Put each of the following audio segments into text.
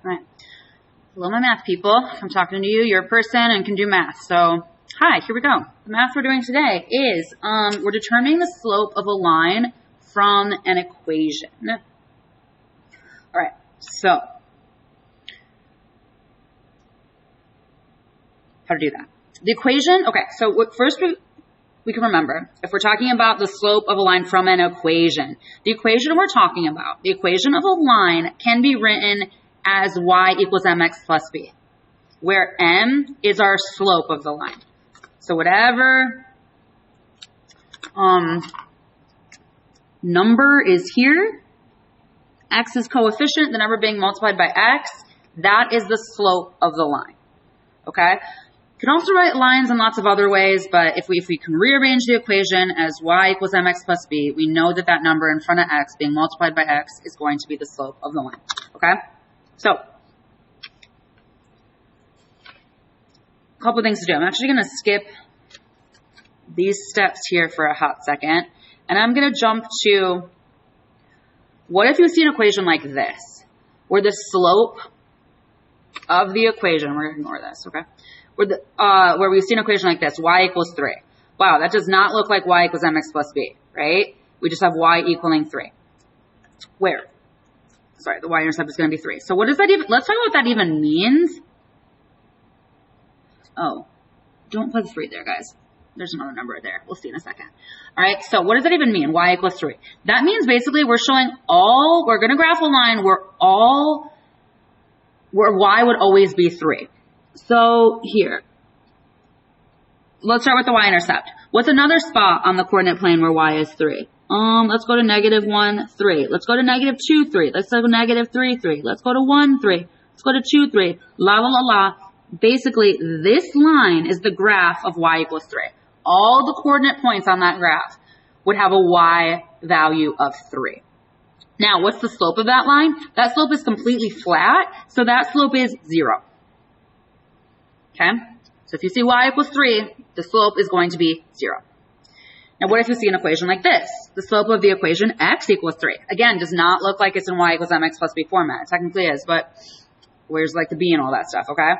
All right. Hello, my math people. I'm talking to you. You're a person and can do math. So, hi, here we go. The math we're doing today is we're determining the slope of a line from an equation. All right. So, how to do that? The equation, okay, so first we can remember, if we're talking about the slope of a line from an equation, the equation we're talking about, the equation of a line can be written as y equals mx plus b, where m is our slope of the line. So whatever number is here, x is coefficient, the number being multiplied by x, that is the slope of the line, okay? You can also write lines in lots of other ways, but if we can rearrange the equation as y equals mx plus b, we know that that number in front of x being multiplied by x is going to be the slope of the line, okay? So, a couple things to do. I'm actually going to skip these steps here for a hot second, and I'm going to jump to, what if you see an equation like this, where the slope of the equation, we're going to ignore this, okay? Where we see an equation like this, y equals 3. Wow, that does not look like y equals mx plus b, right? We just have y equaling 3. Where? Sorry, the y-intercept is going to be 3. So what does that even, let's talk about what that even means. Oh, don't put 3 there, guys. There's another number there. We'll see in a second. All right, so what does that even mean, y equals 3? That means basically we're showing we're going to graph a line where y would always be 3. So here, let's start with the y-intercept. What's another spot on the coordinate plane where y is 3? Let's go to -1, 3. Let's go to -2, 3. Let's go to -3, 3. Let's go to 1, 3. Let's go to 2, 3. La, la, la, la. Basically, this line is the graph of y equals 3. All the coordinate points on that graph would have a y value of 3. Now, what's the slope of that line? That slope is completely flat, so that slope is 0. Okay? So if you see y equals 3, the slope is going to be 0. Now, what if you see an equation like this? The slope of the equation x equals 3. Again, does not look like it's in y equals mx plus b format. It technically is, but where's like the b and all that stuff, okay?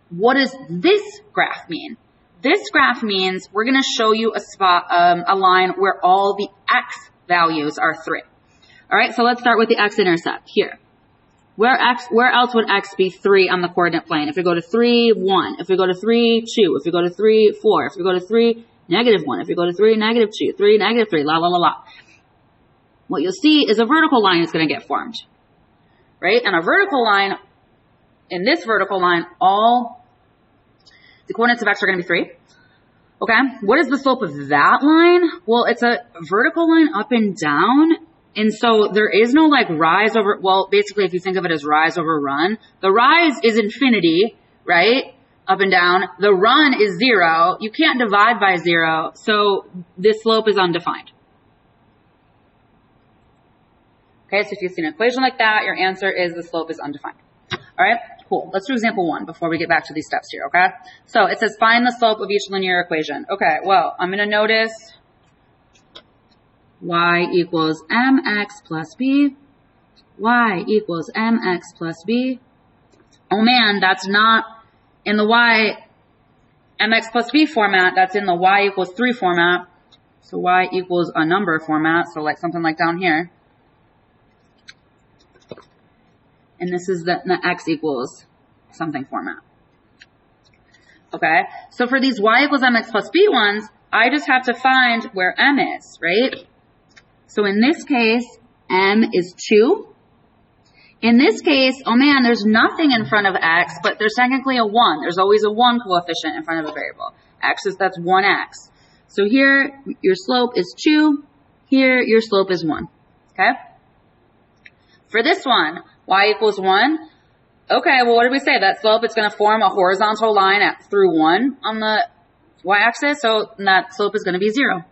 What does this graph mean? This graph means we're going to show you a line where all the x values are 3. All right, so let's start with the x-intercept here. Where else would x be 3 on the coordinate plane? If we go to 3, 1. If we go to 3, 2. If we go to 3, 4. If we go to 3, -1. If we go to 3, -2. 3, -3. La, la, la, la. What you'll see is a vertical line is going to get formed. Right? And a vertical line, in this vertical line, all the coordinates of x are going to be 3. Okay? What is the slope of that line? Well, it's a vertical line up and down. And so there is no like rise over, well, basically if you think of it as rise over run, the rise is infinity, right? Up and down. The run is 0. You can't divide by 0. So this slope is undefined. Okay, so if you see an equation like that, your answer is the slope is undefined. All right, cool. Let's do example 1 before we get back to these steps here, okay? So it says find the slope of each linear equation. Okay, well, I'm going to notice y equals mx plus b, y equals mx plus b. Oh man, that's not in the mx plus b format, that's in the y equals 3 format. So y equals a number format, so like something like down here. And this is the x equals something format. Okay, so for these y equals mx plus b ones, I just have to find where m is, right? So in this case, m is 2. In this case, oh man, there's nothing in front of x, but there's technically a 1. There's always a 1 coefficient in front of a variable. That's 1x. So here, your slope is 2. Here, your slope is 1. Okay? For this one, y equals 1. Okay, well, what did we say? That slope is going to form a horizontal line through 1 on the y-axis, so that slope is going to be 0.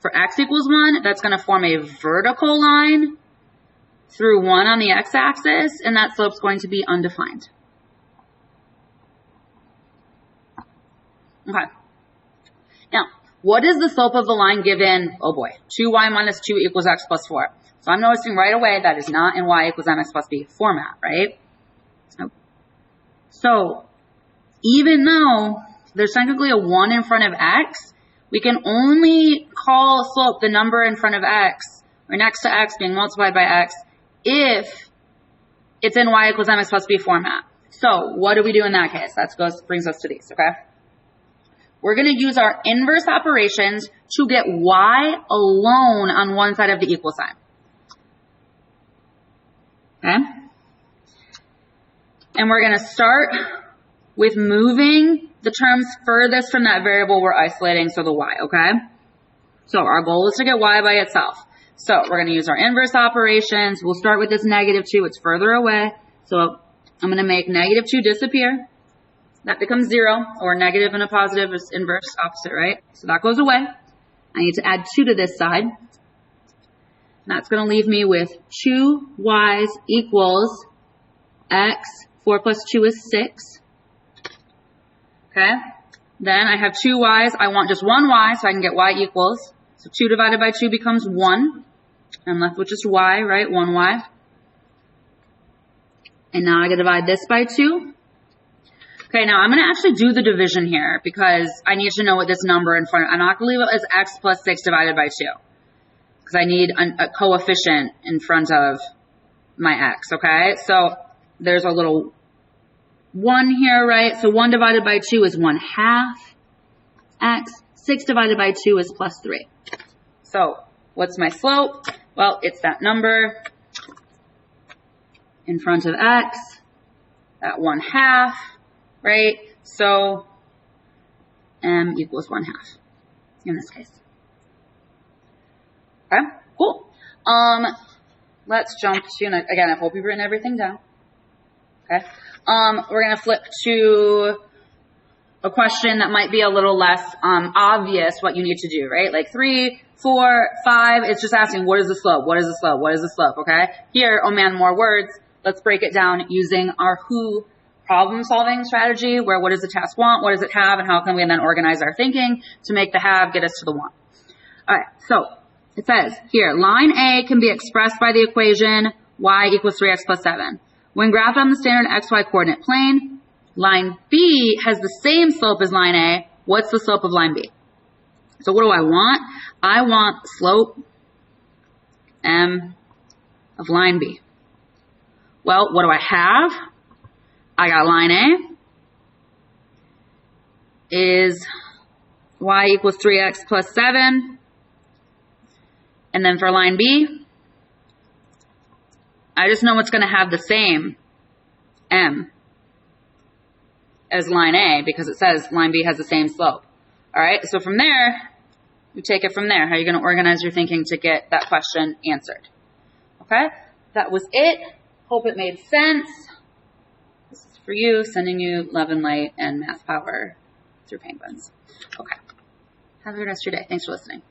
For x equals 1, that's going to form a vertical line through 1 on the x-axis, and that slope's going to be undefined. Okay. Now, what is the slope of the line given, oh boy, 2y minus 2 equals x plus 4? So I'm noticing right away that is not in y equals mx plus b format, right? So even though there's technically a 1 in front of x, we can only call slope the number in front of x, or next to x being multiplied by x, if it's in y equals mx plus b format. So what do we do in that case? That brings us to these, okay? We're going to use our inverse operations to get y alone on one side of the equal sign. Okay? And we're going to start with moving the terms furthest from that variable we're isolating, so the y, okay? So our goal is to get y by itself. So we're going to use our inverse operations. We'll start with this -2. It's further away. So I'm going to make -2 disappear. That becomes 0, or negative and a positive is inverse, opposite, right? So that goes away. I need to add 2 to this side. And that's going to leave me with 2y equals x. 4 plus 2 is 6. Okay? Then I have 2 y's. I want just 1 y, so I can get y equals. So 2 divided by 2 becomes 1. I'm left with just y, right? 1 y. And now I can divide this by 2. Okay, now I'm going to actually do the division here because I need to know what this number in front of. I'm not going to leave it as x plus 6 divided by 2 because I need a coefficient in front of my x, okay? So there's a little 1 here, right? So 1 divided by 2 is 1/2 x. 6 divided by 2 is plus 3. So what's my slope? Well, it's that number in front of x, that 1/2. Right? So m equals 1/2 in this case. Okay, cool. Let's jump to, again, I hope you've written everything down. Okay. We're going to flip to a question that might be a little less obvious what you need to do, right? Like 3, 4, 5, it's just asking what is the slope? What is the slope? What is the slope? Okay? Here, oh man, more words. Let's break it down using our who problem-solving strategy, where what does the task want, what does it have, and how can we then organize our thinking to make the have get us to the want. All right, so it says here, line A can be expressed by the equation y equals 3x plus 7. When graphed on the standard xy coordinate plane, line B has the same slope as line A. What's the slope of line B? So what do I want? I want slope m of line B. Well, what do I have? I got line A is y equals 3x plus 7. And then for line B, I just know it's going to have the same m as line A because it says line B has the same slope. All right, so from there, you take it from there. How are you going to organize your thinking to get that question answered? Okay, that was it. Hope it made sense. This is for you, sending you love and light and math power through penguins. Okay. Have a good rest of your day. Thanks for listening.